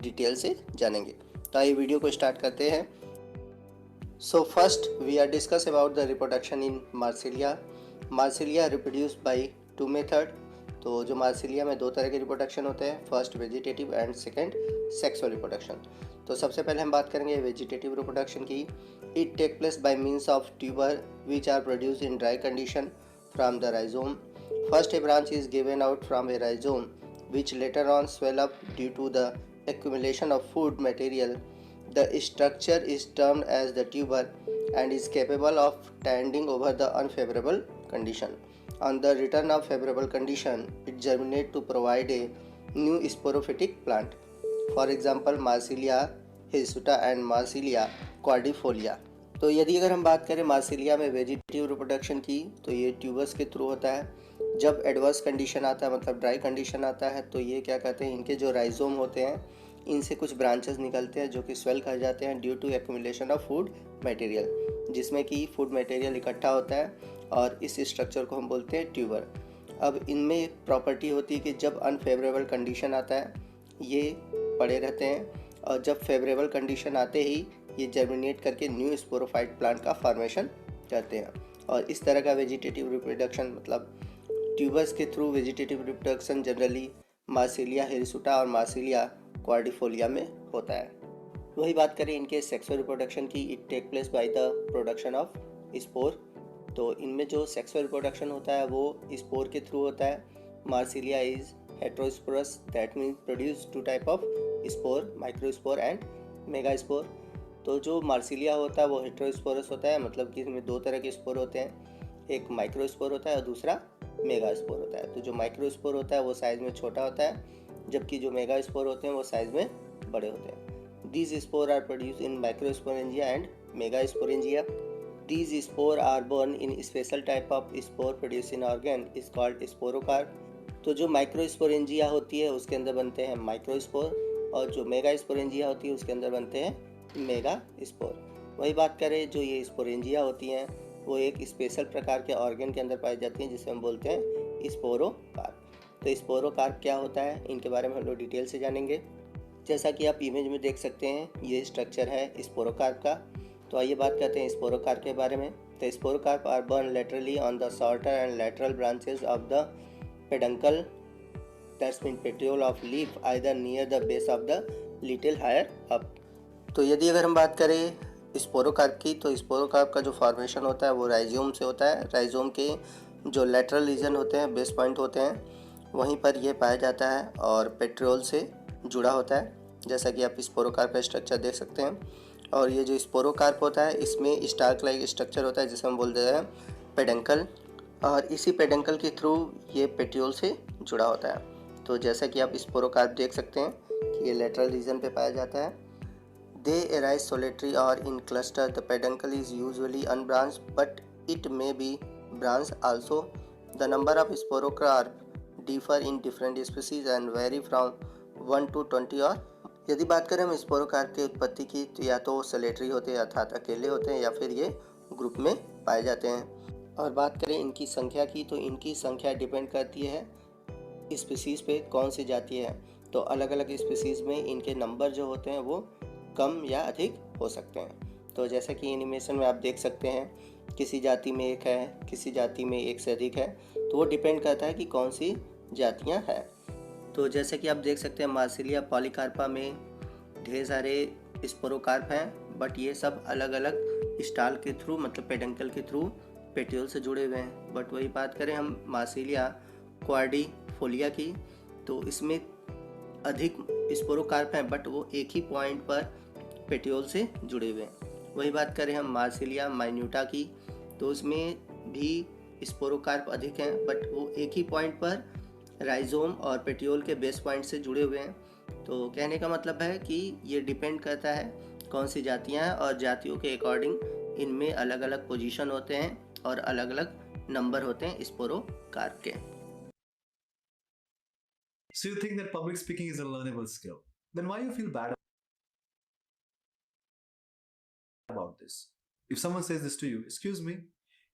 Detail से जानेंगे। तो आइए वीडियो को स्टार्ट करते हैं। So first we are discuss about the reproduction in Marsilea. Marsilea reproduce by two method. तो जो मार्सिलिया में दो तरह के रिप्रोडक्शन होते हैं, first vegetative and second sexual reproduction. तो सबसे पहले हम बात करेंगे वेजिटेटिव रिप्रोडक्शन की। It take place by means of tuber which are produce in dry condition from the rhizome. First a branch is given out from a rhizome which later on swell up due to the accumulation of food material. The structure is termed as the tuber and is capable of tending over the unfavorable condition. On the return of favorable condition, it germinates to provide a new sporophytic plant. For example, Marsilia hirsuta and Marsilia cordifolia. तो यदि अगर हम बात करें Marsilea में vegetative reproduction की, तो ये tubers के थ्रू होता है। जब एडवर्स कंडीशन आता है, मतलब ड्राई कंडीशन आता है, तो ये क्या कहते हैं, इनके जो राइजोम होते हैं इनसे कुछ ब्रांचेस निकलते हैं जो कि स्वेल कह जाते हैं due to accumulation of food material, जिसमें कि फूड मटेरियल इकट्ठा होता है और इस स्ट्रक्चर को हम बोलते हैं ट्यूबर। अब इनमें एक प्रॉपर्टी होती है कि जब अनफेवरेबल कंडीशन आता है ये पड़े रहते हैं, और जब फेवरेबल कंडीशन आते ही ये जर्मिनेट करके न्यू स्पोरोफाइट प्लांट का फॉर्मेशन करते हैं। और इस तरह का वेजिटेटिव रिप्रोडक्शन, मतलब ट्यूबर्स के through vegetative reproduction generally Marsilea hirsuta और मार्सिलिया क्वार्डिफोलिया में होता है। वही बात करें इनके सेक्सुअल रिप्रोडक्शन की, it take place by the production of spore. तो इनमें जो सेक्सुअल रिप्रोडक्शन होता है वो स्पोर के थ्रू होता है। Marsilea is heterosporous, that means produce two type of spore, microspore and megaspore. तो जो मार्सिलिया होता है वो हेट्रोस्पोरस होता है, मतलब कि इसमें दो तरह के स्पोर होते हैं, एक माइक्रोस्पोर होता है और दूसरा मेगास्पोर होता है। तो जो माइक्रोस्पोर होता है वो साइज़ में छोटा होता है, जबकि जो मेगास्पोर होते हैं वो साइज़ में बड़े होते हैं। These spore are produce in microsporangia and megasporangia. These spore are borne in special type of spore produce in organ is called sporocarp. तो जो माइक्रोस्पोरेंजिया होती है उसके अंदर बनते हैं माइक्रोस्पोर, और जो मेगास्पोरेंजिया होती है उसके अंदर बनते हैं मेगा स्पोर। वही बात करें, जो ये स्पोरेंजिया होती हैं वो एक स्पेशल प्रकार के ऑर्गन के अंदर पाई जाती हैं जिसे हम बोलते हैं स्पोरोकार्प। तो स्पोरोकार्प क्या होता है, इनके बारे में हम लोग डिटेल से जानेंगे। जैसा कि आप इमेज में देख सकते हैं ये स्ट्रक्चर है स्पोरोकार्प का। तो आइए बात करते हैं स्पोरोकार्प के बारे में। तो sporocarp are borne laterally on the shorter end lateral branches of the peduncle, that's mean petiole of leaf either near the base of the little higher up. तो यदि अगर हम बात करें स्पोरोकार्प की, तो स्पोरोकार्प का जो फॉर्मेशन होता है वो राइजोम से होता है। राइजोम के जो लेटरल रीजन होते हैं, बेस पॉइंट होते हैं, वहीं पर यह पाया जाता है और पेट्रियोल से जुड़ा होता है, जैसा कि आप स्पोरोकार्प का स्ट्रक्चर देख सकते हैं। और ये जो स्पोरोकार्प होता है इसमें स्टार्क लाइक स्ट्रक्चर होता है जिसे हम बोलते हैं पेडंकल, और इसी पेडंकल के थ्रू ये पेट्रियोल से जुड़ा होता है। तो जैसा कि आप स्पोरोकार्प देख सकते हैं कि ये लेटरल रीजन पे पाया जाता है। They arise solitary or in cluster. The peduncle is usually unbranched, but it may be branched also. The number of sporocarp differ in different species and vary from 1 to 20 और यदि बात करें हम स्पोरोकार्प की उत्पत्ति की, तो या तो सोलेटरी होते हैं अर्थात अकेले होते हैं, या फिर ये ग्रुप में पाए जाते हैं। और बात करें इनकी संख्या की, तो इनकी संख्या डिपेंड करती है स्पीसीज़ पे, कौन सी जाति है। तो अलग अलग स्पीसीज़ में इनके नंबर जो होते हैं वो कम या अधिक हो सकते हैं। तो जैसा कि एनिमेशन में आप देख सकते हैं, किसी जाति में एक है, किसी जाति में एक से अधिक है, तो वो डिपेंड करता है कि कौन सी जातियां हैं। तो जैसे कि आप देख सकते हैं मार्सिलिया पॉलीकार्पा में ढेर सारे स्पोरोकार्प हैं, बट ये सब अलग अलग स्टाल के थ्रू, मतलब पेडंकल के थ्रू पेटियोल से जुड़े हुए हैं। बट वही बात करें हम मार्सिलिया क्वार्डिफोलिया की, तो इसमें अधिक स्पोरोकार्प हैं, बट वो एक ही पॉइंट पर पेटियोल से जुड़े हुए हैं। वही बात करें हम मार्सिलिया माइन्यूटा की, तो उसमें भी स्पोरोकार्प अधिक हैं, बट वो एक ही पॉइंट पर राइजोम और पेटियोल के बेस पॉइंट से जुड़े हुए हैं। तो कहने का मतलब है कि ये डिपेंड करता है कौन सी जातियाँ हैं, और जातियों के अकॉर्डिंग इनमें अलग अलग पोजीशन होते हैं और अलग अलग नंबर होते हैं स्पोरोकार्प के। So you think that public speaking is a learnable skill? Then why you feel bad about this? If someone says this to you, excuse me,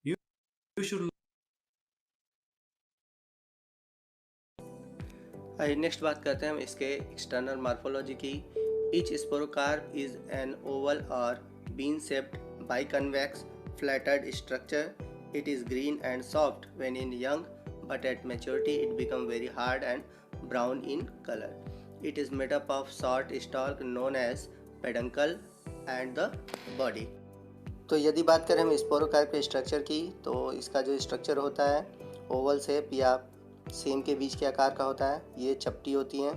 you should next बात करते हैं हम इसके एक्सटर्नल मार्फोलॉजी की। Each sporocarp is an oval और bean shaped biconvex flattened structure. It is green and soft when in young, but at maturity it becomes very hard and brown in color. It is made up of short stalk known as peduncle and the body. तो यदि बात करें हम स्पोरोकार्प के structure की, तो इसका जो structure होता है ओवल शेप या सेम के बीच के आकार का होता है। ये चपटी होती हैं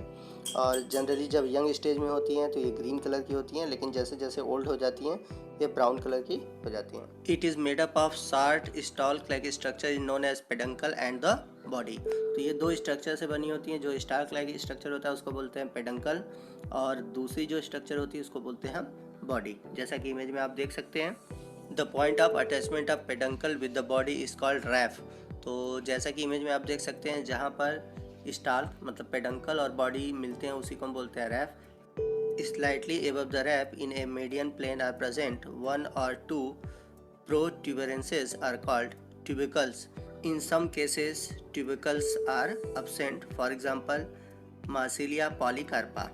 और जनरली जब यंग स्टेज में होती हैं तो ये ग्रीन कलर की होती हैं, लेकिन जैसे जैसे ओल्ड हो जाती हैं ये ब्राउन कलर की हो जाती हैं। It is made up of short stalk like structure is known as peduncle and the body. तो ये दो स्ट्रक्चर से बनी होती हैं। जो स्टार्क लाइक स्ट्रक्चर होता है उसको बोलते हैं पेडंकल, और दूसरी जो स्ट्रक्चर होती है उसको बोलते हैं हम बॉडी। जैसा कि इमेज में आप देख सकते हैं, the point of attachment of peduncle विद द बॉडी इज कॉल्ड रैफ। तो जैसा कि इमेज में आप देख सकते हैं, जहाँ पर स्टाल्क मतलब पेडंकल और बॉडी मिलते हैं उसी को हम बोलते हैं रैफ। Slightly above the rap in a median plane are present one or two protuberances are called tubercles. In some cases tubercles are absent, for example Marsilia polycarpa.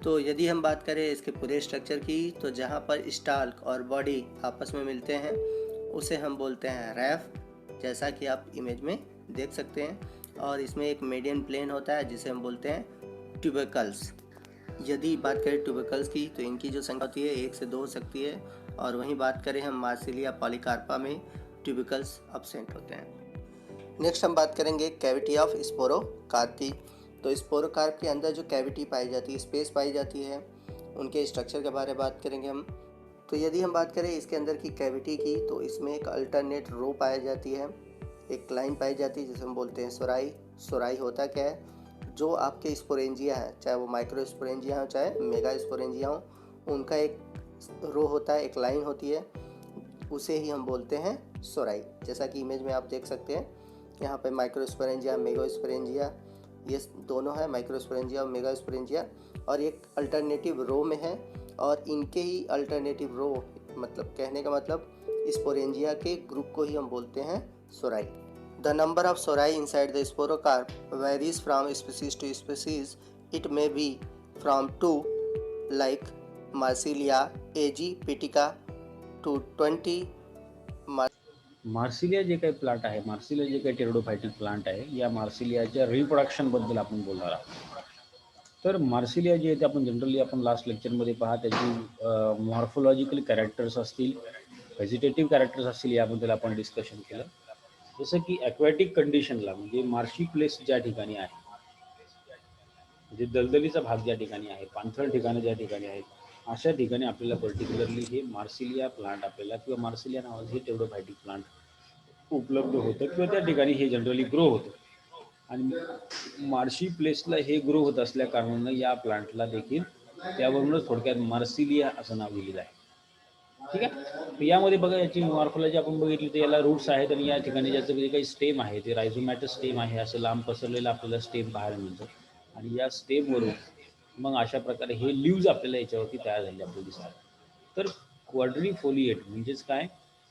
तो यदि हम बात करें इसके पूरे स्ट्रक्चर की, तो जहाँ पर स्टाल्क और बॉडी आपस में मिलते हैं उसे हम बोलते हैं रैफ, जैसा कि आप इमेज में देख सकते हैं। और इसमें एक मीडियन प्लेन होता है जिसे हम बोलते हैं ट्यूबरकल्स। यदि बात करें ट्यूबरकल्स की, तो इनकी जो संख्या होती है 1 से 2 हो सकती है, और वहीं बात करें हम मार्सिलिया पॉलीकार्पा में ट्यूबरकल्स अब्सेंट होते हैं। नेक्स्ट हम बात करेंगे कैविटी ऑफ स्पोरोकार्प की। तो स्पोरोकार्प के अंदर जो कैविटी पाई जाती है, स्पेस पाई जाती है, उनके स्ट्रक्चर के बारे में बात करेंगे हम। तो यदि हम बात करें इसके अंदर की कैविटी की, तो इसमें एक अल्टरनेट रो पाई जाती है, एक लाइन पाई जाती है जिसे हम बोलते हैं सोराई। सोराई होता क्या है, जो आपके स्पोरेंजिया हैं, चाहे वो माइक्रो स्पोरेंजिया हो चाहे मेगा स्पोरेंजिया हो, उनका एक रो होता है, एक लाइन होती है, उसे ही हम बोलते हैं सोराई। जैसा कि इमेज में आप देख सकते हैं, यहाँ पे माइक्रो स्पोरेंजिया मेगा स्पोरेंजिया ये दोनों है, माइक्रो स्पोरेंजिया और मेगा स्पोरेंजिया, और एक अल्टरनेटिव रो में है। और इनके ही अल्टरनेटिव रो मतलब कहने का मतलब स्पोरेंजिया के ग्रुप को ही हम बोलते हैं सोराई। The number of sori inside the sporocarp varies from species to species. It may be from 2, like Marsilia aegyptica, to 20. Marsilea जे काही प्लांट आहे, मार्सिलिया जे काही टेरिडोफायटिक प्लांट आहे, या मार्सिलियाच्या रिप्रोडक्शनबद्दल आपण बोलणार आहोत। तर मार्सिलिया जे आहे ते आपण जनरली आपण लास्ट लेक्चरमध्ये पहा त्याची मॉर्फोलॉजिकल कॅरेक्टर्स असतील, व्हेजिटेटिव्ह कॅरेक्टर्स असतील, याबद्दल आपण डिस्कशन केलं। जसं की ॲक्वॅटिक कंडिशनला म्हणजे मार्शी प्लेस ज्या ठिकाणी आहे, म्हणजे दलदलीचा भाग ज्या ठिकाणी आहे, पाणथळ ठिकाणं ज्या ठिकाणी आहेत, अशा ठिकाणी आपल्याला पर्टिक्युलरली हे मार्सिलिया प्लांट आपल्याला किंवा मार्सिलिया नावाचं हे टेरिडोफायटिक प्लांट उपलब्ध होतं किंवा त्या ठिकाणी हे जनरली ग्रो होतं। आणि मार्शी प्लेसला हे ग्रो होत असल्या कारणानं या प्लांटला देखील त्यावरूनच थोडक्यात मार्सिलिया असं नाव दिलेलं आहे। ठीक आहे, तर यामध्ये बघा याची मॉर्फोलॉजी आपण बघितली तर याला रूट्स आहेत, आणि या ठिकाणी ज्याचं जे काही स्टेम आहे ते रायझोमॅटस स्टेम आहे, असं लांब पसरलेलं आपल्याला स्टेम पाहायला मिळतं। आणि या स्टेमवरून मग अशा प्रकारे हे लिव्ज आपल्याला याच्यावरती तयार झाले आपल्याला दिसतात। तर क्वाड्रिफोलिएट म्हणजेच काय,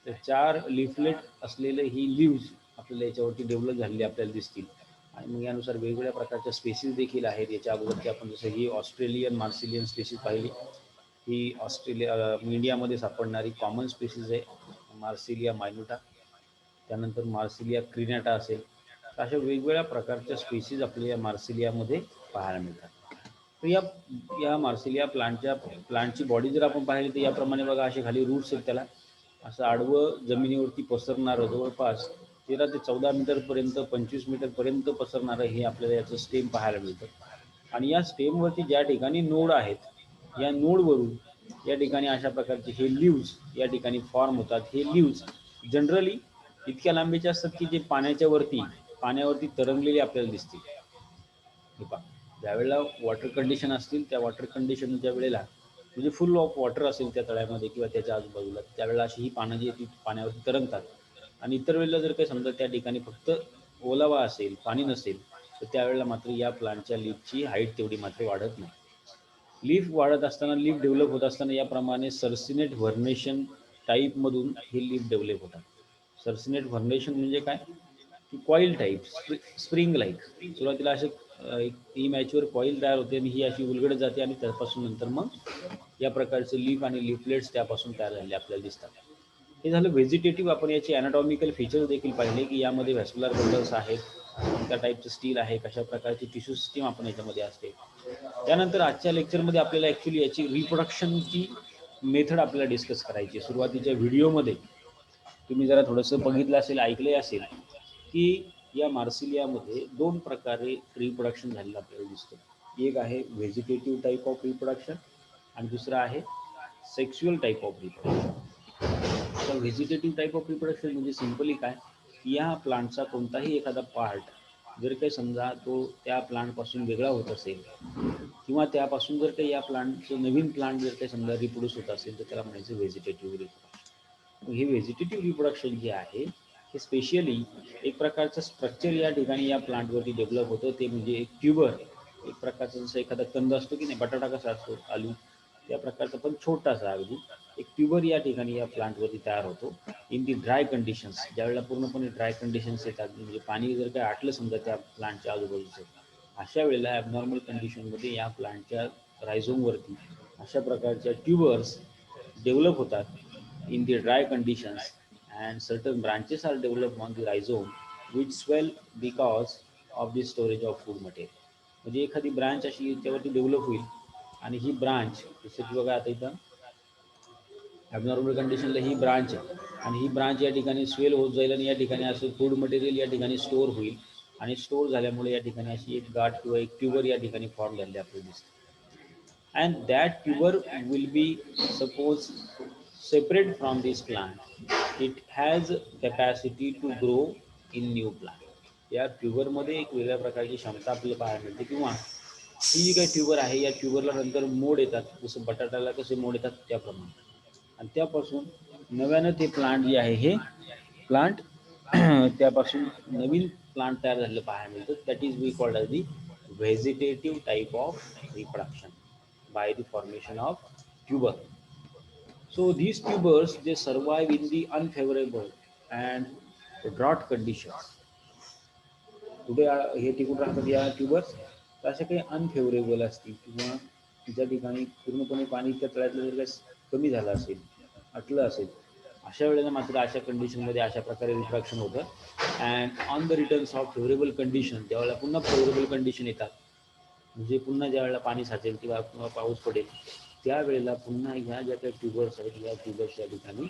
तर 4 लिफलेट असलेले ही लिव्ज आपल्याला याच्यावरती डेव्हलप झालेली आपल्याला दिसतील। आणि मग यानुसार वेगवेगळ्या प्रकारच्या स्पेसीज देखील आहेत। याच्या अगोदरची आपण जसं ही ऑस्ट्रेलियन मार्सिलियन स्पेसीज पाहिली, ही इंडियामध्ये सापडणारी कॉमन स्पेसीज आहे मार्सिलिया मायनुटा, त्यानंतर मार्सिलिया क्रिनॅटा असेल, तर अशा वेगवेगळ्या प्रकारच्या स्पेसीज आपल्या या मार्सिलियामध्ये पाहायला मिळतात। तर या मार्सिलिया प्लांटची बॉडी जर आपण पाहिली तर याप्रमाणे बघा असे खाली रूट्स आहेत, त्याला असं आडवं जमिनीवरती पसरणारं जवळपास 13 ते 14 मीटरपर्यंत 25 मीटरपर्यंत पसरणारं हे आपल्याला याचं स्टेम पाहायला मिळतं। आणि या स्टेमवरती ज्या ठिकाणी नोड आहेत, या नोडवरून या ठिकाणी अशा प्रकारचे हे लिव्ज या ठिकाणी फॉर्म होतात। हे लिव्ज जनरली इतक्या लांबीचे असतात की जे पाण्यावरती तरंगलेले आपल्याला दिसतील। हे पहा, ज्यावेळेला वॉटर कंडिशन असतील, त्या वॉटर कंडिशनच्या वेळेला म्हणजे फुल ऑफ वॉटर असेल त्या तळ्यामध्ये किंवा त्याच्या आजूबाजूला, त्यावेळेला अशी ही पानं जी ती पाण्यावरती तरंगतात। आणि इतर वेळेला जर काही समजा त्या ठिकाणी फक्त ओलावा असेल, पाणी नसेल, तर त्यावेळेला मात्र या प्लांटच्या लीफची हाईट तेवढी मात्र वाढत नाही। लीफ वाढत असताना, लीफ डेव्हलप होत असताना याप्रमाणे सर्सिनेट व्हर्नेशन टाईपमधून हे लीफ डेव्हलप होतात। सर्सिनेट व्हर्नेशन म्हणजे काय, की कॉईल टाईप, स्प्रिंग लाईक, सुरुवातीला असे एक इमॅच्युअर कॉईल तयार होते आणि ही अशी उलगडत जाते आणि त्यापासून नंतर मग या प्रकारचे लीफ आणि लीफलेट्स त्यापासून तयार झालेले आपल्याला दिसतात. हे झालं व्हेजिटेटिव्ह. आपण याची अॅनाटॉमिकल फीचर्स देखील पाहिले की यामध्ये व्हॅस्क्युलर बंडल्स आहेत, कोणत्या टाईपचं स्टील आहे, कशा प्रकारची टिश्यू सिस्टीम आपण याच्यामध्ये असते. त्यानंतर आजच्या लेक्चरमध्ये आपल्याला ॲक्च्युली याची रिप्रोडक्शनची मेथड आपल्याला डिस्कस करायची. सुरुवातीच्या व्हिडिओमध्ये तुम्ही जरा थोडंसं बघितलं असेल, ऐकले असेल की या मार्सिलियामध्ये 2 प्रकारे रिप्रोडक्शन झालेलं आपल्याला दिसतं. एक आहे व्हेजिटेटिव्ह टाईप ऑफ रिप्रोडक्शन आणि दुसरं आहे सेक्शुअल टाईप ऑफ रिप्रोडक्शन. तर व्हेजिटेटिव्ह टाईप ऑफ रिप्रोडक्शन म्हणजे सिम्पली काय, या प्लांटचा कोणताही एखादा पार्ट जर काही समजा तो त्या प्लांटपासून वेगळा होत असेल किंवा त्यापासून जर काही या प्लांटचं नवीन प्लांट जर काही समजा रिप्रोड्यूस होत असेल तर त्याला म्हणायचं व्हेजिटेटिव्ह रिप्रोडक्शन. हे व्हेजिटेटिव्ह रिप्रोडक्शन जे आहे हे स्पेशली एक प्रकारचं स्ट्रक्चर या ठिकाणी या प्लांटवरती डेव्हलप होतं. ते म्हणजे एक ट्यूबर, एक प्रकारचा जसं एखादा कंद असतो की नाही, बटाटा कसा असतो, आलू, त्या प्रकारचा पण छोटासा अगदी एक ट्यूबर या ठिकाणी या प्लांटवरती तयार होतो इन दी ड्राय कंडिशन्स. ज्यावेळेला पूर्णपणे ड्राय कंडिशन्स येतात, म्हणजे पाणी जर काही आटलं समजा त्या प्लांटच्या आजूबाजूचं, अशा वेळेला ॲबनॉर्मल कंडिशनमध्ये या प्लांटच्या रायझोमवरती अशा प्रकारच्या ट्यूबर्स डेव्हलप होतात in the dry conditions and certain branches are developed on the rhizome which swell because of the storage of food material. म्हणजे एखादी ब्रांच अशी याच्यावरती डेव्हलप होईल आणि ही ब्रांच जसं की बघा आता इथं ॲबनॉर्मल कंडिशनला ही ब्रांच आहे आणि ही ब्रांच या ठिकाणी स्वेल होत जाईल आणि या ठिकाणी असं फूड मटेरियल या ठिकाणी स्टोअर होईल आणि स्टोअर झाल्यामुळे या ठिकाणी अशी एक गाठ किंवा एक ट्यूबर या ठिकाणी फॉर्म झालेली आपल्याला दिसते. And that tuber will be suppose separate from this plant. It has capacity to grow in new plant. या ट्यूबरमध्ये एक वेगळ्या प्रकारची क्षमता आपल्याला पाहायला मिळते किंवा ही जी काही ट्यूबर आहे या ट्यूबरला नंतर मोड येतात, जसं बटाट्याला कसे मोड येतात त्याप्रमाणे, आणि त्यापासून नव्यानं ते प्लांट जे आहे हे प्लांट त्यापासून नवीन प्लांट तयार झालेलं पाहायला मिळतं. That is we called as the vegetative type of reproduction by the formation of tuber. So these tubers they survive in the unfavorable and drought conditions. कुठे हे टिकून राहतात या ट्यूबर्स, तर अशा काही अनफेवरेबल असतील किंवा ज्या ठिकाणी पूर्णपणे पाणी त्या तळ्यातलं जर काही कमी झालं असेल, आटलं असेल, अशा वेळेला मात्र अशा कंडिशनमध्ये अशा प्रकारे रिप्रोडक्शन होतं. And on the returns of favourable condition, त्यावेळेला पुन्हा फेवरेबल कंडिशन येतात, म्हणजे पुन्हा ज्या वेळेला पाणी साचेल किंवा पाऊस पडेल त्यावेळेला पुन्हा ह्या ज्या काही ट्यूबर्स आहेत या ट्यूबर्स या ठिकाणी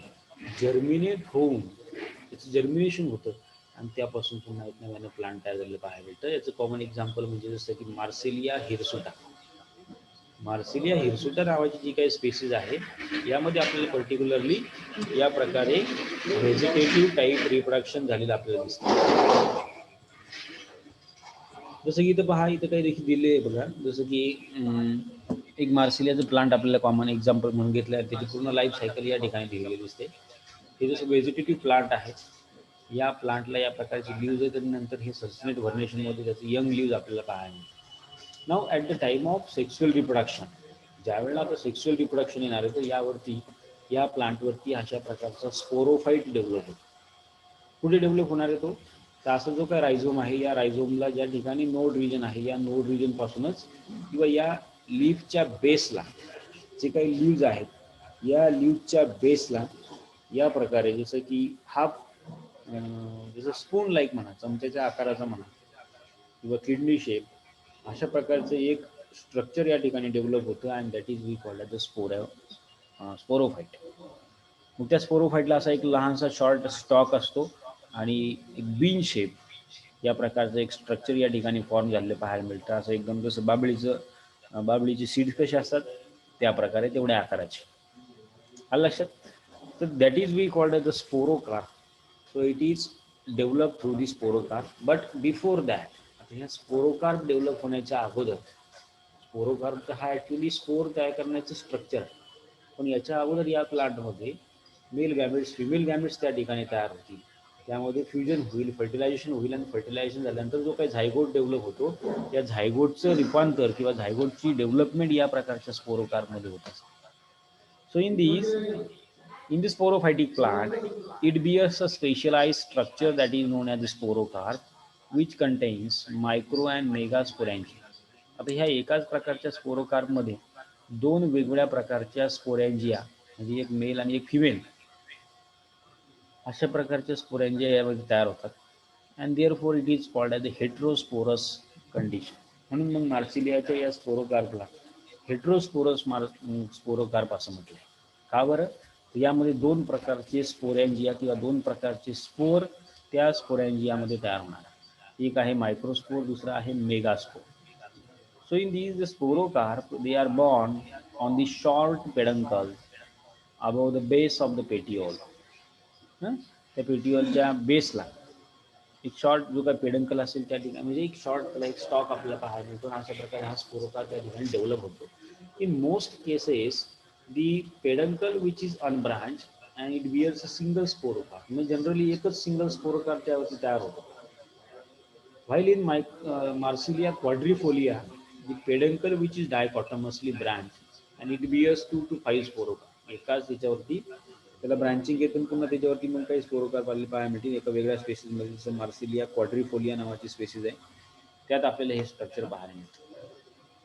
जर्मिनेट होऊन त्याचं जर्मिनेशन होतं आणि त्यापासून पुन्हा एक नव्यानं प्लांट तयार झालेलं पाहायला मिळतं. याचं कॉमन एक्झाम्पल म्हणजे जसं की मार्सिलिया हिरसुटा. मार्सिलिया हिरसुटा नावाची जी काही स्पेसीज आहे यामध्ये आपल्याला पर्टिक्युलरली या प्रकारे व्हेजिटेटिव्ह टाईप रिप्रोडक्शन झालेलं आपल्याला दिसतं. जसं की इथं पहा, इथं काही देखील दिले आहे बघा, जसं की एक मार्सिलियाचं प्लांट आपल्याला कॉमन एक्झाम्पल म्हणून घेतलं आहे, त्याची पूर्ण लाईफ सायकल या ठिकाणी दिलेली दिसते. हे जसं व्हेजिटेटिव्ह प्लांट आहे, या प्लांटला या प्रकारची लीव्ज आहेत आणि नंतर हे सस्टेनेट व्हर्नेशनमध्ये त्याचं यंग लीव्ज आपल्याला पाहायला मिळते. Now at the time of sexual reproduction, ज्यावेळेला आता सेक्शुअल रिप्रोडक्शन येणार आहे तर यावरती या प्लांटवरती अशा प्रकारचा स्पोरोफाईट डेव्हलप होतो. कुठे डेव्हलप होणार आहे तो, तर असा जो काय रायझोम आहे या रायझोमला ज्या ठिकाणी नोड रिजन आहे या नोड रिजनपासूनच किंवा या लीफच्या बेसला जे काही लीव्ज आहेत या लीव्जच्या बेसला या प्रकारे जसं की हाफ जसं स्पून लाईक म्हणा, चमच्याच्या आकाराचा म्हणा किंवा किडनी शेप, अशा प्रकारचं एक स्ट्रक्चर या ठिकाणी डेव्हलप होतं and that is we called as the sporophyte. मग त्या स्पोरोफाईटला असा एक लहानसा शॉर्ट स्टॉक असतो आणि एक बीन शेप या प्रकारचं एक स्ट्रक्चर या ठिकाणी फॉर्म झालेलं पाहायला मिळतं. असं एकदम जसं बाबळीची सीड्स कशी असतात त्या प्रकारे तेवढ्या आकाराचे. आलं लक्षात? तर that is we called as the sporocarp. So it is develop through the sporocarp. But before that, आता ह्या स्पोरोकार डेव्हलप होण्याच्या अगोदर, स्पोरोकार हा ॲक्च्युली स्पोर तयार करण्याचं स्ट्रक्चर आहे, पण याच्या अगोदर या प्लांटमध्ये मेल गॅमेट्स फिमेल गॅमेट्स त्या ठिकाणी तयार होतील, त्यामध्ये फ्युजन होईल, फर्टिलायझेशन होईल आणि फर्टिलायझेशन झाल्यानंतर जो काही झायगोट डेव्हलप होतो या झायगोटचं रूपांतर किंवा झायगोटची डेव्हलपमेंट या प्रकारच्या स्पोरोकारमध्ये होत असते. So in the sporophytic plant, it bears a specialized structure that is known as the sporocarp, which contains micro and mega sporangia. आता ह्या एकाच प्रकारच्या स्पोरोकार्पमध्ये दोन वेगवेगळ्या प्रकारच्या स्पोरॅन्जिया, म्हणजे एक मेल आणि एक फिमेल, अशा प्रकारच्या स्पोरॅन्जिया यामध्ये तयार होतात. And therefore it is called as the heterosporous condition. म्हणून मग मार्सिलियाच्या या स्पोरोकार्पला हेट्रोस्पोरस स्पोरोकार्प असं म्हटलं आहे. का बरं? यामध्ये दोन प्रकारचे स्पोरॅन्जिया किंवा दोन प्रकारचे स्पोर त्या स्पोरॅन्जियामध्ये तयार होणार. एक आहे मायक्रोस्पोर, दुसरा आहे megaspore. So in these sporocarp, they are born on the short peduncle above the base of the petiole. त्या पेटिओलच्या बेसला एक शॉर्ट जो काही पेडंकल असेल त्या ठिकाणी, म्हणजे एक शॉर्ट त्याला एक स्टॉक आपल्याला पाहायला मिळतो. अशा प्रकारे हा स्पोरोकार्प त्या ठिकाणी डेव्हलप होतो. In most cases the peduncle which is unbranch and it bears a single sporocarp. म्हणजे जनरली एकच सिंगल स्पोरोकार्प त्यावरती तयार होतो. While in Marsilia quadrifolia, the peduncle which is dichotomously branched and it bears 2 to 5 sporocarp. एकाच त्याच्यावरती त्याला branching येतून पुन्हा त्याच्यावरती मग काही स्पोरोकार्प आलेले पाहायला मिळतील एका वेगळ्या स्पेसिसमध्ये, जसं मार्सिलिया क्वाड्रिफोलिया नावाची स्पेसिस आहे, त्यात आपल्याला हे स्ट्रक्चर पाहायला मिळतं.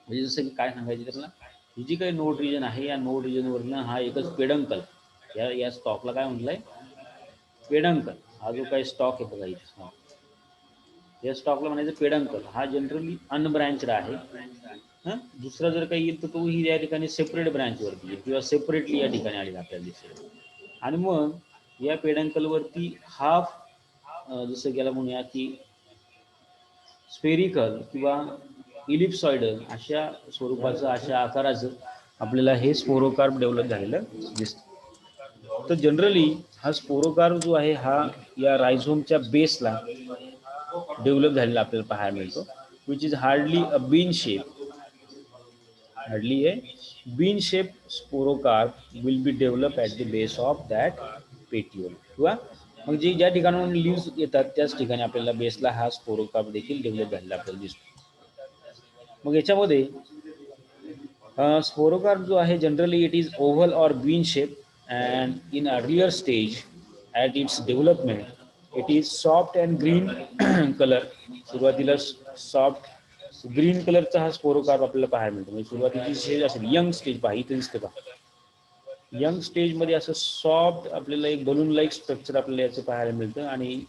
म्हणजे जसं की काय सांगायचं त्याला, ही जी काही नोड रिजन आहे या नोड रिजनवरनं हा एकच पेडंकल, या स्टॉकला काय म्हटलंय, पेडंकल. हा जो काही स्टॉक आहे बघा इथे, या स्टॉकला म्हणायचं पेडंकल, हा जनरली अनब्रँचड आहे. दुसरा जर काही येईल तर तोही या ठिकाणी सेपरेट ब्रँचवरती येईल किंवा सेपरेटली या ठिकाणी आलेला आपल्याला दिसेल. आणि मग या पेडंकलवरती हाफ, जसं की याला म्हणूया की स्फेरिकल किंवा इलिप्सॉइडल अशा स्वरूपाचं, अशा आकाराचं आपल्याला हे स्पोरोकार्प डेव्हलप झालेलं दिसतं. तर जनरली हा स्पोरोकार्प जो आहे हा या रायझोमच्या बेसला डेव्हलप झालेला आपल्याला पाहायला मिळतो. Which is hardly a bean shape, hardly a bean shape sporocarp will be develop at the base of that petiole. किंवा मग जे ज्या ठिकाणाहून लिव्ज येतात त्याच ठिकाणी आपल्याला बेसला हा स्पोरोकार्प देखील डेव्हलप झालेला आपल्याला दिसतो. मग याच्यामध्ये स्पोरोकार्प जो आहे generally it is oval or bean shape and in earlier stage at its development it is soft and green colour. सुरुवातीला सॉफ्ट ग्रीन कलरचा हा स्पोरोकार्प आपल्याला पाहायला मिळतो. म्हणजे सुरुवातीची स्टेज असेल, यंग स्टेज पहा, इथे दिसते पहा, यंग स्टेजमध्ये असं सॉफ्ट आपल्याला एक बलून लाईक स्ट्रक्चर आपल्याला याचं पाहायला मिळतं. आणि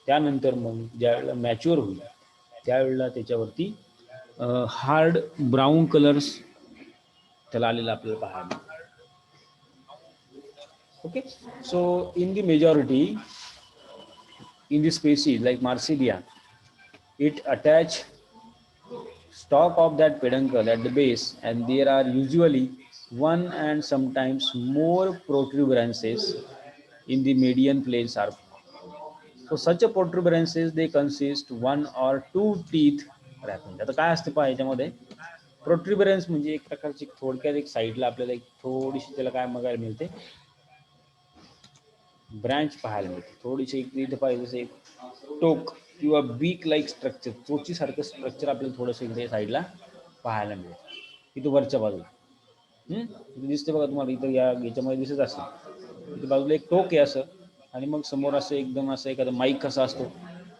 त्यानंतर मग ज्यावेळेला मॅच्युअर होईल त्यावेळेला त्याच्यावरती हार्ड ब्राऊन कलर्स त्याला आलेला आपल्याला पाहायला मिळतं. Okay, so in the majority in the species like Marsilia, it attach stalk of that peduncle at the base, and there are usually one and sometimes more protuberances in the median plane surface. So such a protuberances they consist one or two teeth wrapping. आता काय असते पहा याच्यामध्ये, प्रोट्रुबरन्स म्हणजे एक प्रकारची थोडक्यात एक साईडला आपल्याला एक थोडीशी त्याला काय बघायला मिळते, ब्रँच पाहायला मिळते. थोडीशी एक इथे पाहिजे जसं एक टोक किंवा बीक लाईक स्ट्रक्चर, चोचीसारखं स्ट्रक्चर आपल्याला थोडंसं इथे साईडला पाहायला मिळेल. इथं वरच्या बाजूला इथे दिसते बघा तुम्हाला, इथं याच्यामध्ये दिसत असेल, इथे बाजूला एक टोक आहे असं, आणि मग समोर असं एकदम असं एखादा माईक कसा असतो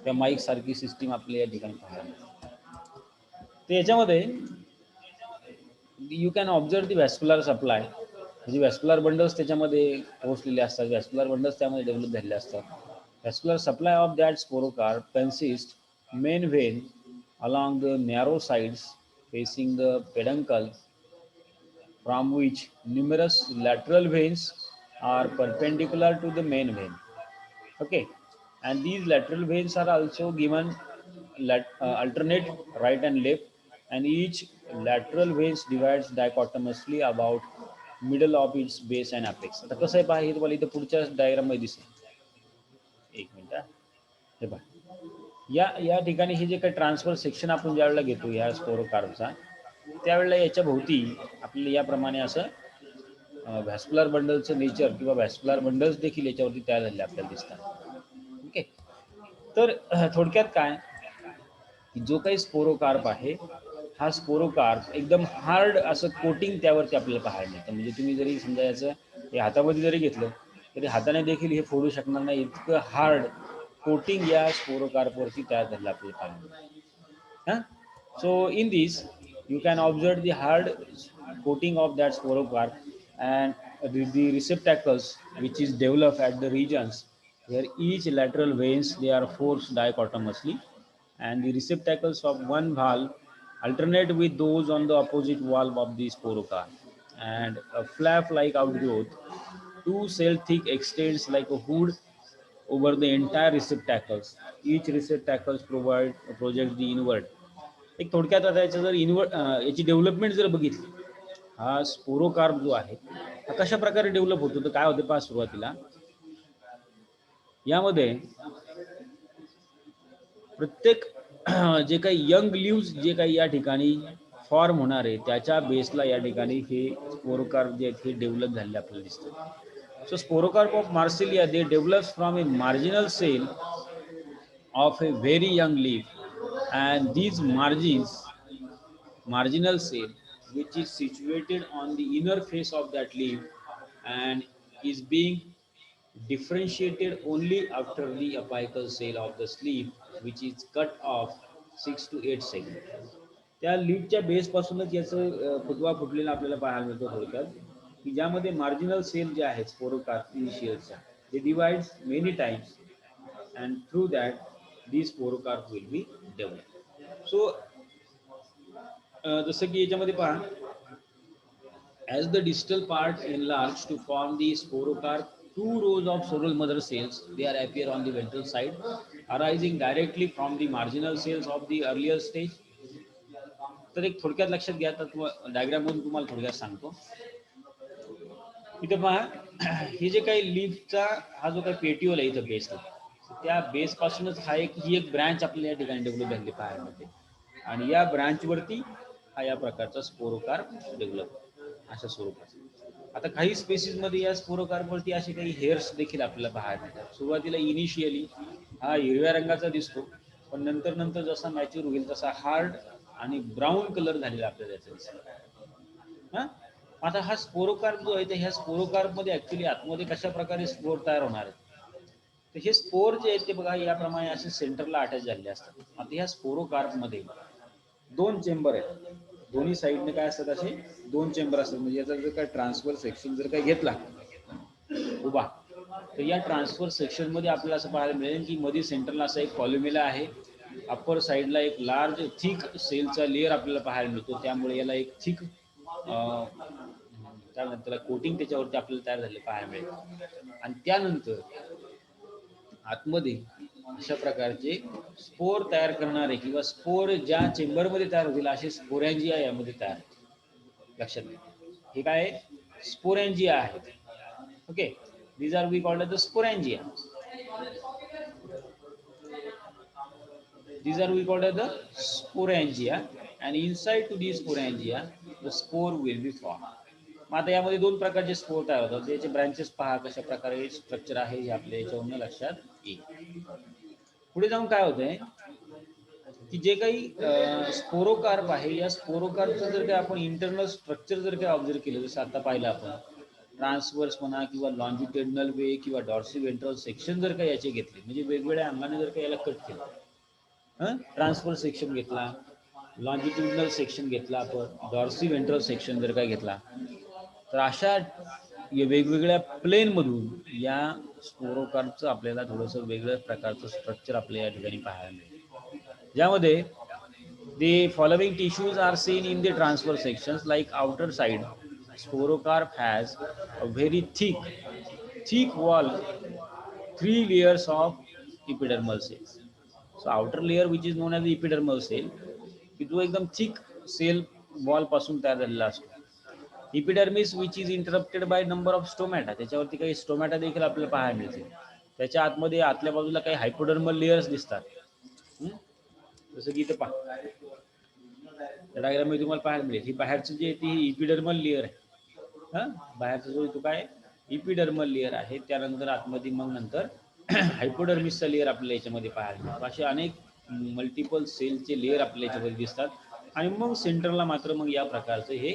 त्या माईक सारखी सिस्टीम आपल्या या ठिकाणी पाहायला मिळते. तर याच्यामध्ये you can observe the vascular supply, म्हणजे व्हॅस्क्युलर बंडल्स त्याच्यामध्ये पोहोचलेले असतात, व्हॅस्क्युलर बंडल्स त्यामध्ये डेव्हलप झालेले असतात. Vascular supply of that sporocarp consist main when along the narrow sides facing the peduncle, from which numerous lateral veins are perpendicular to the main vein. Okay, and these lateral veins are also given alternate right and left, and each lateral veins divides dichotomously about middle of its base and apex. आता कसं आहे पहा, हे तुम्हाला इथं पुढच्या diagram मध्ये दिसेल. एक मिनिट, हे पहा, या या ठिकाणी हे जे काही ट्रान्सफर सेक्शन आपण ज्या वेळेला घेतो ह्या स्पोरोकार्पचा, त्यावेळेला याच्या भोवती आपल्याला याप्रमाणे असं व्हॅस्क्युलर बंडलचं नेचर किंवा व्हॅस्क्युलर बंडल्स देखील याच्यावरती तयार झालेले आपल्याला दिसतात. ओके, तर थोडक्यात काय, जो काही स्पोरोकार्प आहे हा स्पोरोकार्प एकदम हार्ड असं कोटिंग त्यावरती आपल्याला पाहायला मिळतं. म्हणजे तुम्ही जरी समजा याचं हे हातामध्ये जरी घेतलं तरी हाताने देखील हे फोडू शकणार नाही, इतकं हार्ड कोटिंग या स्पोरोकार्पवरती तयार झालेलं आपल्याला पाहायला मिळतं. So in this, you can observe the hard coating of that sporocarp and the receptacles which is developed at the regions where each lateral veins they are forced dichotomously, and the receptacles of one valve alternate with those on the opposite valve of the sporocarp, and a flap-like outgrowth, two cell thick extends like a hood over the entire receptacles. Each receptacles project the inward. एक थोडक्यात आता याचं जर याची development जर बघितली, हा स्पोरोकार्प जो आहे हा कशा प्रकारे डेव्हलप होतो तर काय होते पहा. सुरुवातीला यामध्ये प्रत्येक जे काही यंग लिव्ज जे काही या ठिकाणी फॉर्म होणार आहे त्याच्या बेसला या ठिकाणी हे स्पोरोकार्प जे आहेत हे डेव्हलप झालेले आपल्याला दिसतात. So sporocarp of Marsilea they develops from a marginal cell of a very young leaf, and these marginal cell which is situated on the inner face of that leaf and is being differentiated only after the apical cell of the sleeve which is cut off 6 to 8 segment. त्या लीफच्या बेसपासूनच याचं फुटवा फुटलेला आपल्याला पाहायला मिळतो थोडक्यात, की ज्यामध्ये marginal sale जे आहेत स्पोरोकार्प इनिशियलच्या ते divides many times and through that these sporocarp will be developed. So जसं की याच्यामध्ये पहा, as the distal part enlarges to form the sporocarp, two rows of sorrel mother cells they are appear on the ventral side arising directly from the marginal cells of the earlier stage. तर एक थोडक्यात लक्षात घ्या, तर diagram मधून तुम्हाला थोडक्यात सांगतो. इथं पहा, हे जे काही लीफचा हा जो काही पेटिओल आहे इथं बेसला, त्या बेस पासूनच ही एक ब्रांच आपल्याला या ठिकाणी डेव्हलप झाली पाहायला मिळते, आणि या ब्रांच वरती हा या प्रकारचा स्पोरोकार्प डेव्हलप अशा स्वरूपात. आता काही स्पेसिस मध्ये या स्पोरोकार्प वरती असे काही हेअर्स देखील आपल्याला पाहायला मिळतात. सुरुवातीला इनिशियली हा हिरव्या रंगाचा दिसतो, पण नंतर नंतर जसा मॅच्युअर होईल तसा हार्ड आणि ब्राऊन कलर झालेला आपल्याला याचा दिसतो. आता हा स्पोरोकार्प जो आहे, ह्या स्पोरोकार्प मध्ये ऍक्च्युली आतमध्ये कशा प्रकारे स्पोर तयार होणार आहे, तर हे स्पोर जे आहेत ते बघा याप्रमाणे असे सेंटरला अटॅच झालेले असतात. आता ह्या स्पोरोकार्प मध्ये दोन चेंबर आहेत, दोन्ही साईडने काय असतात, असे दोन चेंबर असतात. म्हणजे याचा जर काय ट्रान्सफर सेक्शन जर काय घेतला उभा, तर या ट्रान्सफर सेक्शन मध्ये आपल्याला असं पाहायला मिळेल की मध्ये सेंटरला असा एक कॉल्युमेला आहे, अप्पर साईडला एक लार्ज थिक सेलचा लेअर आपल्याला पाहायला मिळतो. त्यामुळे याला एक थिक त्यानंतर कोटिंग त्याच्यावरती आपल्याला तयार झाले पाहायला मिळेल. आणि त्यानंतर आतमध्ये अशा प्रकारचे स्पोर तयार करणारे किंवा स्पोर ज्या चेंबरमध्ये तयार होतील असे स्पोरॅन्जिया यामध्ये तयार होतील. लक्षात घ्या, हे काय स्पोरॅन्जिया आहेत. Okay, these are we called as the sporangia. These are we called as the sporangia, and inside to these sporangia the spore will be formed. मग आता यामध्ये दोन प्रकारचे स्पोर तयार होतात. त्याचे ब्रांचेस पहा कशा प्रकारे स्ट्रक्चर आहे हे आपल्या याच्यावरून लक्षात येईल. पुढे जाऊन काय होतंय की जे काही स्पोरोकार्प आहे, या स्पोरोकार्पचं जर काही आपण इंटरनल स्ट्रक्चर जर काही ऑब्झर्व केलं, जसं आता पाहिलं आपण ट्रान्सवर्स म्हणा किंवा लॉन्जिट्युडिनल वे किंवा डॉर्सी वेंट्रल सेक्शन जर काही याचे घेतले, म्हणजे वेगवेगळ्या अंगाने जर काही याला कट केलं, ट्रान्सफर सेक्शन घेतला, लॉन्जिट्युडिनल सेक्शन घेतला, आपण डॉर्सी वेंट्रल सेक्शन जर काही घेतला, तर अशा वेगवेगळ्या प्लेनमधून या स्पोरोकार्पचं आपल्याला थोडंसं वेगळ्या प्रकारचं स्ट्रक्चर आपल्या या ठिकाणी पाहायला मिळेल, ज्यामध्ये the following tissues are seen in the transverse sections. Like outer side, sporocarp has a very thick wall, 3 layers of epidermal cells. So outer layer which is known as the epidermal cell, की जो एकदम thick sale wall पासून तयार झालेला असतो. Epidermis which is interrupted by number of stomata, त्याच्यावरती काही stomata देखील आपल्याला पाहायला मिळतील. त्याच्या आतमध्ये आतल्या बाजूला काही हायपोडर्मल लेयर्स दिसतात, जसं की इथे पहा डायग्राम मध्ये तुम्हाला पाहायला मिळेल. ही बाहेरचं जे ती इपिडर्मल लेअर आहे, बाहेरचा जो तो काय इपिडर्मल लेअर आहे, त्यानंतर आतमध्ये मग नंतर हायपोडर्मिसचा लेअर आपल्याला याच्यामध्ये पाहायला मिळतो. असे अनेक मल्टिपल सेलचे लेअर आपल्या याच्यामध्ये दिसतात, आणि मग सेंटरला मात्र मग या प्रकारचे हे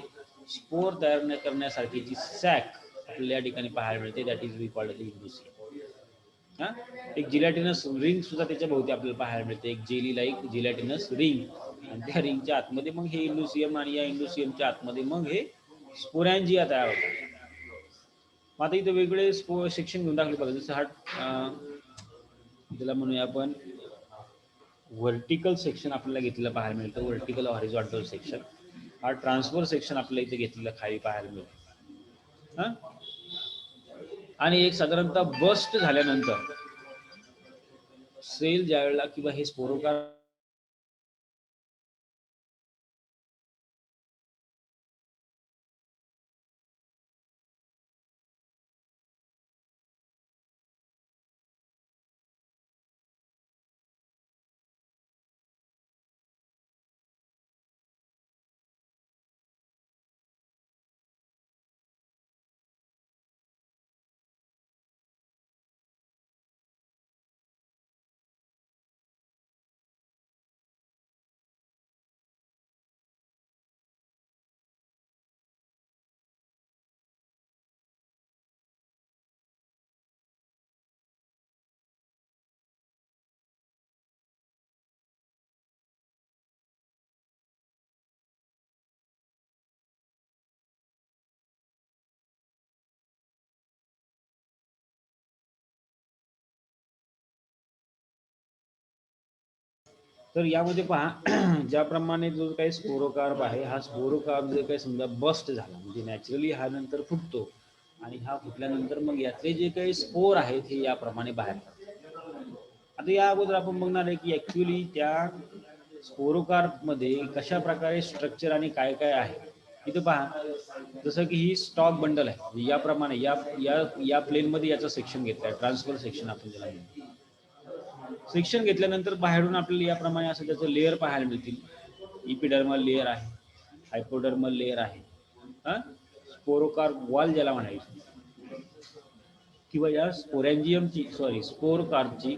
स्पोर तयार करण्यासाठीची सॅक आपल्याला या ठिकाणी पाहायला मिळते, that is we called the indusium. हा, एक जिलॅटिनस रिंग सुद्धा त्याच्या भोवती आपल्याला पाहायला मिळते, एक जेली लाईक जिलॅटिनस रिंग. आणि त्या रिंगच्या आतमध्ये मग हे इंडोसियम आणि या इंडोसियमच्या आतमध्ये मग हे स्पोरॅन्जिया तयार होतात. आता इथे वेगवेगळे सेक्शन घेऊन दाखवले बघा. जसं हा त्याला म्हणूया आपण व्हर्टिकल सेक्शन आपल्याला घेतलेलं पाहायला मिळतं, व्हर्टिकल हॉरिझॉन्टल सेक्शन. हा ट्रान्सफर सेक्शन आपल्याला इथे घेतलेलं खाली पाहायला मिळतं. हा, आणि एक साधारणतः बस्ट झाल्यानंतर सेल ज्यावेळेला किंवा हे स्पोरोकार तर यामध्ये पहा ज्याप्रमाणे जो काही स्पोरोकार्प आहे, हा स्पोरोकार्प जर काही समजा बस्ट झाला म्हणजे नॅचरली हा नंतर फुटतो आणि हा फुटल्यानंतर मग यातले जे काही स्पोर आहेत हे याप्रमाणे बाहेर पडतात. आता या अगोदर आपण बघणार आहे की ऍक्च्युली त्या स्पोरोकार्पमध्ये कशा प्रकारे स्ट्रक्चर आणि काय काय आहे. इथं पहा, जसं की ही स्टॉक बंडल आहे, याप्रमाणे या या या प्लेनमध्ये याचं सेक्शन घेतलं आहे, ट्रान्सफर सेक्शन आपण त्याला म्हणतो. सेक्शन घेतल्यानंतर बाहेरून आपल्याला याप्रमाणे असं त्याचं लेअर पाहायला मिळतील. इपिडर्मल लेअर आहे, हायपोडर्मल लेअर आहे, स्पोरोकार्प वॉल ज्याला म्हणायचं, किंवा या स्पोरोकार्पची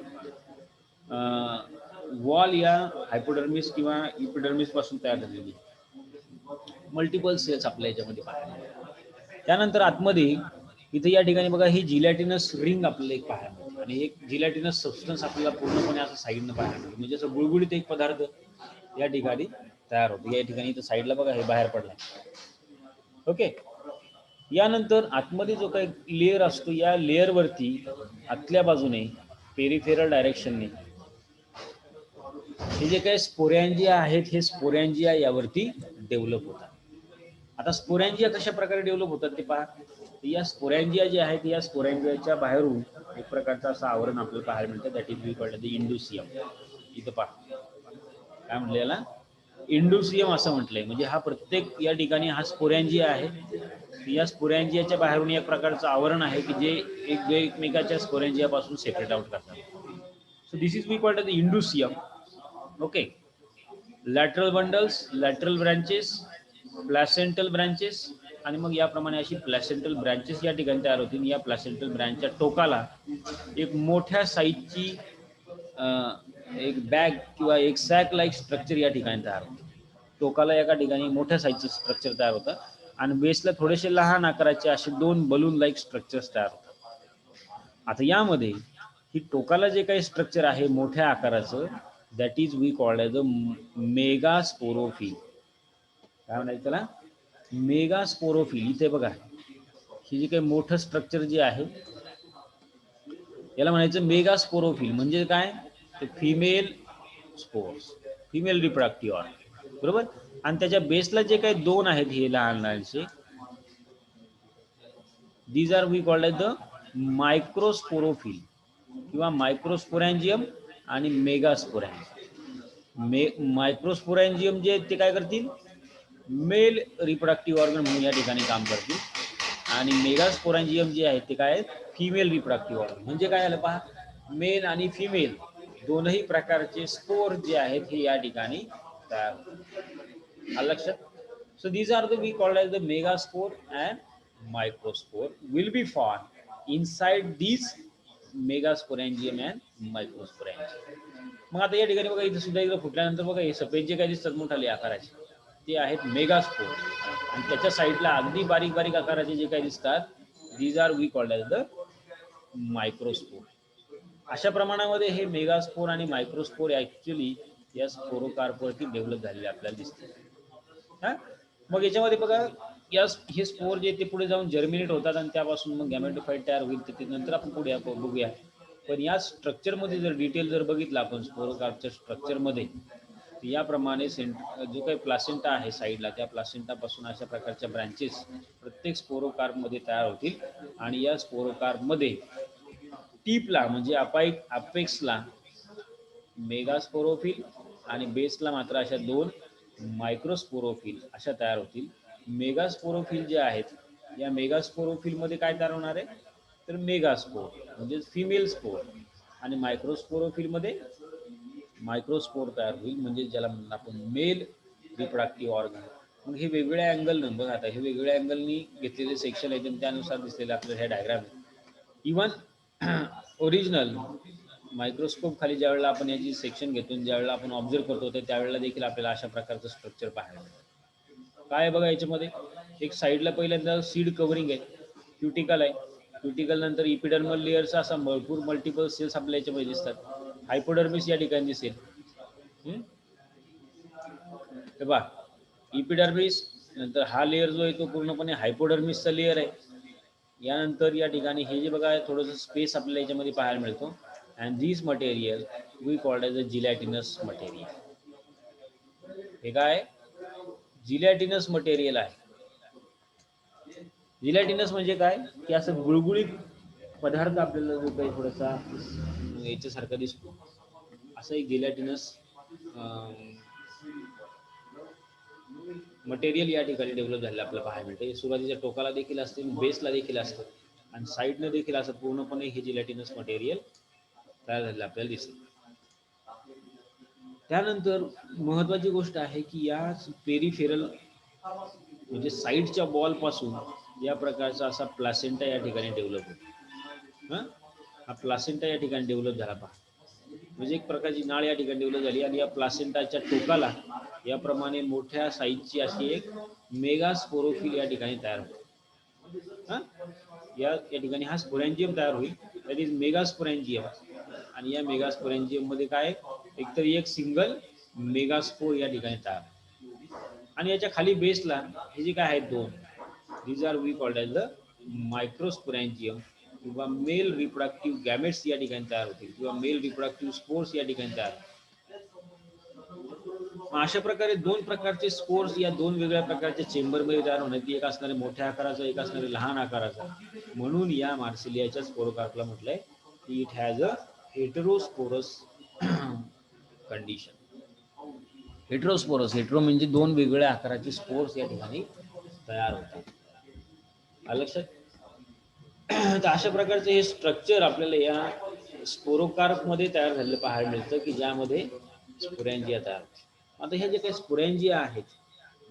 वॉल या हायपोडर्मिस किंवा इपिडर्मिस पासून तयार झालेली मल्टिपल सेल्स आपल्या याच्यामध्ये पाहायला मिळतात. त्यानंतर आतमध्ये इथे या ठिकाणी बघा ही जिलॅटिनस रिंग आपल्याला एक पाहायला मिळते आणि एक जिलॅटिनस सबस्टन्स आपल्याला पूर्णपणे असं साईडनं पाहायला मिळते, म्हणजे असं गुळगुळीत एक पदार्थ या ठिकाणी तयार होतो. या ठिकाणी इथं साईडला बघा हे बाहेर पडलाय. ओके, यानंतर आतमध्ये जो काही लेअर असतो या लेअरवरती आतल्या बाजूने पेरिफेरल डायरेक्शनने हे जे काही स्पोरॅन्जिया आहेत हे स्पोरॅन्जिया यावरती डेव्हलप होतात. आता स्पोरॅन्जिया कशा प्रकारे डेव्हलप होतात ते पहा. या स्पोरॅन्जिया जे आहेत या स्पोरॅन्जियाच्या बाहेरून एक प्रकारचं असं आवरण आपल्याला पाहायला मिळतं, that is we called the indusium. इथं पहा काय म्हटलं याला, इंडोसियम असं म्हटलंय. म्हणजे हा प्रत्येक या ठिकाणी हा स्पोरॅन्जिया आहे. या स्पोरॅन्जियाच्या बाहेरून एक प्रकारचं आवरण आहे की जे एकमेकाच्या स्पोरॅन्जियापासून सेपरेट आउट करतात. So this is we called the indusium. Okay, lateral bundles, lateral branches, placental branches, आणि मग याप्रमाणे अशी प्लॅसेंटल ब्रँचेस या ठिकाणी तयार होतील. या प्लॅसेंटल ब्रँचच्या टोकाला एक मोठ्या साईजची एक बॅग किंवा एक सॅक लाईक स्ट्रक्चर या ठिकाणी तयार होतं. टोकाला एका ठिकाणी मोठ्या साईजचं स्ट्रक्चर तयार होतं आणि बेसला थोडेसे लहान आकाराचे असे 2 बलून लाईक स्ट्रक्चर्स तयार होतात. आता यामध्ये ही टोकाला जे काही स्ट्रक्चर आहे मोठ्या आकाराचं, that is we called as a megasporophyll. काय म्हणायचं त्याला, मेगास्पोरोफिल. इथे बघा ही जे काही मोठं स्ट्रक्चर जे आहे याला म्हणायचं मेगास्पोरोफिल. म्हणजे काय, ते female spores, female reproductive organ, बरोबर. आणि त्याच्या बेसला जे काही 2 आहेत हे लहान लहानसे, these are we called as the microsporophyll किंवा मायक्रोस्पोरॅन्जियम आणि मेगास्पोरॅन्जियम. मायक्रोस्पोरॅन्जियम जे ते काय करतील, मेल रिप्रोडक्टिव्ह ऑर्गन म्हणून या ठिकाणी काम करतील. आणि मेगास्पोरॅन्जियम जे आहे ते काय, फिमेल रिप्रोडक्टिव्ह ऑर्गन. म्हणजे काय झालं पहा, मेल आणि फिमेल दोनही प्रकारचे स्पोर जे आहेत हे या ठिकाणी तयार होतात. लक्षात. So these are the we called as the megaspore and microspore will be found inside these megasporangium and microsporangium. मग आता या ठिकाणी बघा इथे सुद्धा इथं फुटल्यानंतर बघा हे सफेद जे काही दिसतात मोठाले आकाराचे ते आहेत मेगास्पोर, आणि त्याच्या साईडला अगदी बारीक बारीक आकाराचे जे काही दिसतात these are we called as the microspore. अशा प्रमाणामध्ये हे मेगास्पोर आणि मायक्रोस्पोर ऍक्च्युली या स्पोरोकार्पवरती डेव्हलप झालेले आपल्याला दिसते. हा, मग याच्यामध्ये बघा, या हे स्पोर जे ते पुढे जाऊन जर्मिनेट होतात आणि त्यापासून मग गॅमेटोफाइट तयार होईल. ते नंतर आपण पुढे बघूया. पण या स्ट्रक्चरमध्ये जर डिटेल जर बघितलं आपण स्पोरोकार्पच्या स्ट्रक्चरमध्ये, याप्रमाणे जो काही प्लासेंटा आहे साईडला, त्या प्लासेंटापासून अशा प्रकारच्या ब्रँचेस प्रत्येक स्पोरोकार्पमध्ये तयार होतील. आणि या स्पोरोकार्पमध्ये टीपला म्हणजे अपेक्सला मेगास्पोरोफिल आणि बेसला मात्र अशा दोन मायक्रोस्पोरोफिल अशा तयार होतील. मेगास्पोरोफिल जे आहेत, या मेगास्पोरोफिलमध्ये काय तयार होणार आहे, तर मेगास्पोर म्हणजे फिमेल स्पोर. आणि मायक्रोस्पोरोफिलमध्ये मायक्रोस्पोर तयार होईल, म्हणजे ज्याला म्हणून आपण मेल रिप्रोडक्टिव्ह ऑर्गन. मग हे वेगवेगळ्या अँगलनं बघा, आता हे वेगवेगळ्या अँगलनी घेतलेले सेक्शन आहेत आणि त्यानुसार दिसलेले आपल्याला हे डायग्राम आहे. इवन ओरिजिनल मायक्रोस्कोप खाली ज्या वेळेला आपण याची सेक्शन घेतो, ज्या वेळेला आपण ऑब्झर्व करतो, तर त्यावेळेला देखील आपल्याला अशा प्रकारचं स्ट्रक्चर पाहायला मिळतं. काय आहे बघा याच्यामध्ये, एक साईडला पहिल्यांदा सीड कव्हरिंग आहे, क्युटिकल आहे. क्युटिकल नंतर इपिडर्मल लेअरचा असा भरपूर मल्टिपल सेल्स आपल्या याच्यामध्ये दिसतात. हायपोडर्मिस या ठिकाणी दिसेल. हे पहा, इपिडर्मिस नंतर हा लेअर जो आहे तो पूर्णपणे हायपोडर्मिसचा लेअर आहे. यानंतर या ठिकाणी हे जे बघा थोडंसं स्पेस आपल्याला याच्यामध्ये पाहायला मिळतो. And this material we called as a gelatinous material. हे काय, जिलॅटिनस मटेरियल आहे. जिलॅटिनस म्हणजे काय, की असं गुळगुळीत पदार्थ आपल्याला जो काही थोडासा याच्यासारखा दिसतो, असं एक जिलॅटिनस मटेरियल या ठिकाणी डेव्हलप झालेलं आपल्याला पाहायला मिळते. सुरुवातीच्या टोकाला देखील असते, बेसला देखील असतं आणि साईडनं देखील असं पूर्णपणे हे जिलॅटिनस मटेरियल तयार झालेलं आपल्याला दिसेल. त्यानंतर महत्वाची गोष्ट आहे की या पेरिफेरल म्हणजे साईडच्या बॉल पासून या प्रकारचा असा प्लासेंटा या ठिकाणी डेव्हलप होतो. हा प्लासेंटा या ठिकाणी डेव्हलप झाला पहा, म्हणजे एक प्रकारची नाळ या ठिकाणी डेव्हलप झाली आणि या प्लासेंटाच्या टोकाला याप्रमाणे मोठ्या साईजची अशी एक मेगास्पोरोफिल या ठिकाणी तयार होते. या ठिकाणी हा स्पोरॅन्जियम तयार होईल, दॅट इज मेगास्पोरॅन्जियम. आणि या मेगास्पोरॅन्जियम मध्ये काय, एकतर एक सिंगल मेगास्पोर या ठिकाणी तयार. आणि याच्या खाली बेसला हे जे काय आहेत दोन, these are we called as the मायक्रोस्पोरॅन्जियम किंवा मेल रिप्रोडक्टिव्ह गॅमेट्स या ठिकाणी तयार होतील किंवा मेल रिप्रोडक्टिव्ह स्पोर्स या ठिकाणी तयार होतील. अशा प्रकारे दोन प्रकारचे स्पोर्स या दोन वेगळ्या प्रकारच्या चेंबरमध्ये तयार होण्यात, एक असणारे मोठ्या आकाराचा, एक असणारे लहान आकाराचा. म्हणून या मार्सिलियाच्या स्पोरोकार्पला म्हटलंय की it has a heterosporous condition. Heterosporous, hetero म्हणजे दोन वेगवेगळ्या आकाराचे स्पोर्स या ठिकाणी तयार होतात. लक्षात. तर अशा प्रकारचे हे स्ट्रक्चर आपल्याला या स्पोरोकार्प मध्ये तयार झालेलं पाहायला मिळतं की ज्यामध्ये स्पोरॅन्जिया तयार होते. आता ह्या जे काही स्पोरॅन्जिया आहेत,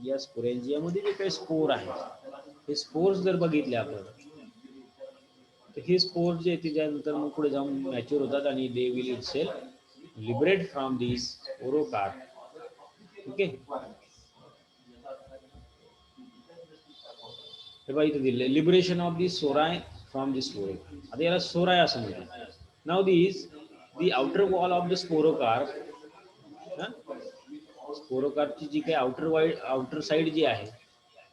या स्पोरॅन्जियामध्ये जे काही स्पोर आहेत, हे स्पोर्स जर बघितले आपण, तर हे स्पोर जे आहेत त्यानंतर मग पुढे जाऊन मॅच्युअर होतात आणि they will itself liberate from this sporocarp. Okay, हे बघा इथे दिले liberation of the sori from the sporo. आता याला सोराय असं म्हणतात. Now this the outer wall of the sporocarp, स्पोरोकार्पची जी काही आउटर साइड जी आहे,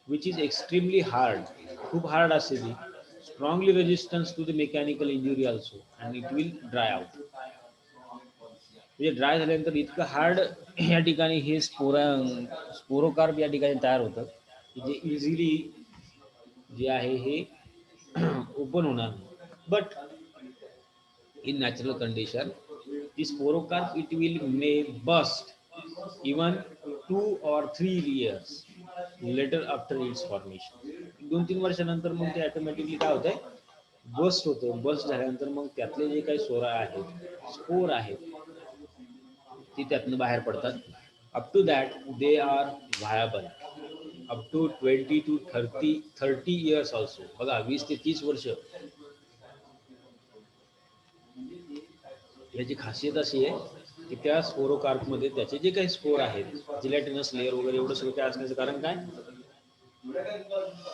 विच इज एक्स्ट्रीमली हार्ड, खूप हार्ड असते ती, strongly resistance to the mechanical injury also, and it will dry out. म्हणजे ड्राय झाल्यानंतर इतकं हार्ड या ठिकाणी हे स्पोरोकार्प या ठिकाणी तयार होतं की जे इझिली जे आहे हे ओपन होणार. But in natural condition the sporocarp it will may bust even 2 or 3 years later after its formation. 2-3 वर्षानंतर मग ते ऑटोमॅटिकली काय होतंय, बस्ट होतं. बस्ट झाल्यानंतर मग त्यातले जे काही सोरा आहेत, स्पोर आहेत, ती त्यातनं बाहेर पडतात. Up to that they are viable up to 20 to 30 years also. बघा 20 ते 30 वर्ष. याची खासियत अशी आहे की त्या स्पोरोकार्पमध्ये त्याचे जे काही स्पोर आहेत, जिलॅटिनस लेअर वगैरे एवढं सगळं काय असण्याचं कारण काय,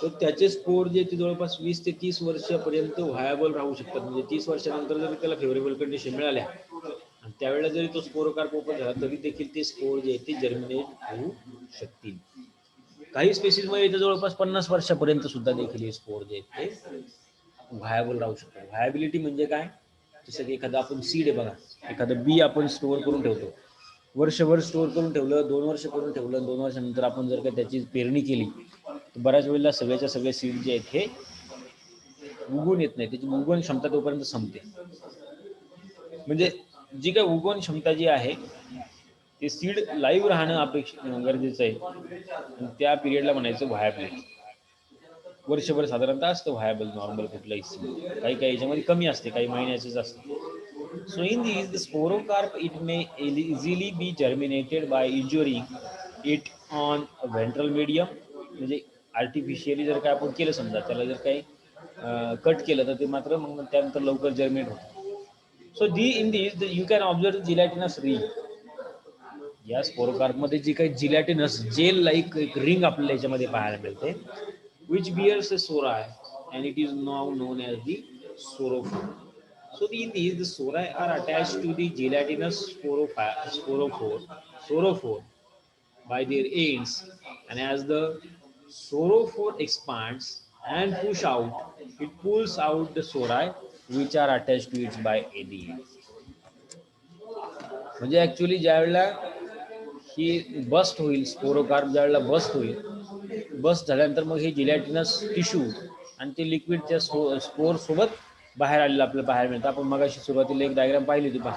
तर त्याचे स्पोर जे ते जवळपास 20 ते 30 वर्षापर्यंत व्हायबल राहू शकतात. म्हणजे 30 वर्षानंतर जरी त्याला फेवरेबल कंडिशन मिळाल्या आणि त्यावेळेला जरी तो स्पोरोकार्प ओपन झाला तरी देखील ते स्पोर जे आहे ते जर्मिनेट होऊ शकतील. काही स्पेसिसमध्ये इथे जवळपास 50 वर्षापर्यंत सुद्धा देखील हे स्पोर जे आहेत ते व्हायबल राहू शकतात. व्हायबिलिटी म्हणजे काय? जसं की एखादं आपण सीड आहे बघा, एखादं बी आपण स्टोअर करून ठेवतो, वर्षभर स्टोअर करून ठेवलं, 2 वर्ष करून ठेवलं, 2 वर्षानंतर आपण जर का त्याची पेरणी केली तर बऱ्याच वेळेला सगळ्याच्या सगळे सीड जे आहेत हे उगवून येत नाही. त्याची उगवण क्षमता तोपर्यंत संपते. म्हणजे जी काही उगवण क्षमता जी आहे ते सीड लाईव्ह राहणं गरजेचं आहे आणि त्या पिरियडला म्हणायचं व्हायबिलिटी. वर्षभर साधारणतः असतं व्हायबल नॉर्मल कुठलंही सीड. काही काही याच्यामध्ये कमी असते, काही महिन्याचेच असते. So in these, the sporocarp it may easily be germinated by injuring it on a ventral medium. म्हणजे आर्टिफिशियली जर काय आपण केलं समजा, त्याला जर काही कट केलं तर ते मात्र मग त्यानंतर लवकर जर्मिनेट होतं. So in this you can observe gelatinous ring. या स्पोरोकार्पमध्ये जी काही जिलॅटिनस जेल लाईक एक रिंग आपल्याला याच्यामध्ये पाहायला मिळते, which bears a sori and it is now known as the sorophore. So in these, the sori are attached to the gelatinous sorophore by their ends, and as the sorophore expands and push out, it pulls out the sori which are attached to it by the ends. म्हणजे actually ज्या वेळेला ही bast होईल, स्पोरोकार्प ज्या वेळेला bast होईल, bast झाल्यानंतर मग हे जिलॅटिनस टिश्यू आणि ते लिक्विडच्या स्पोर सोबत बाहेर आलेलं आपल्याला पाहायला मिळतं. आपण मगाशी सुरुवातीला एक डायग्राम पाहिली होती पहा,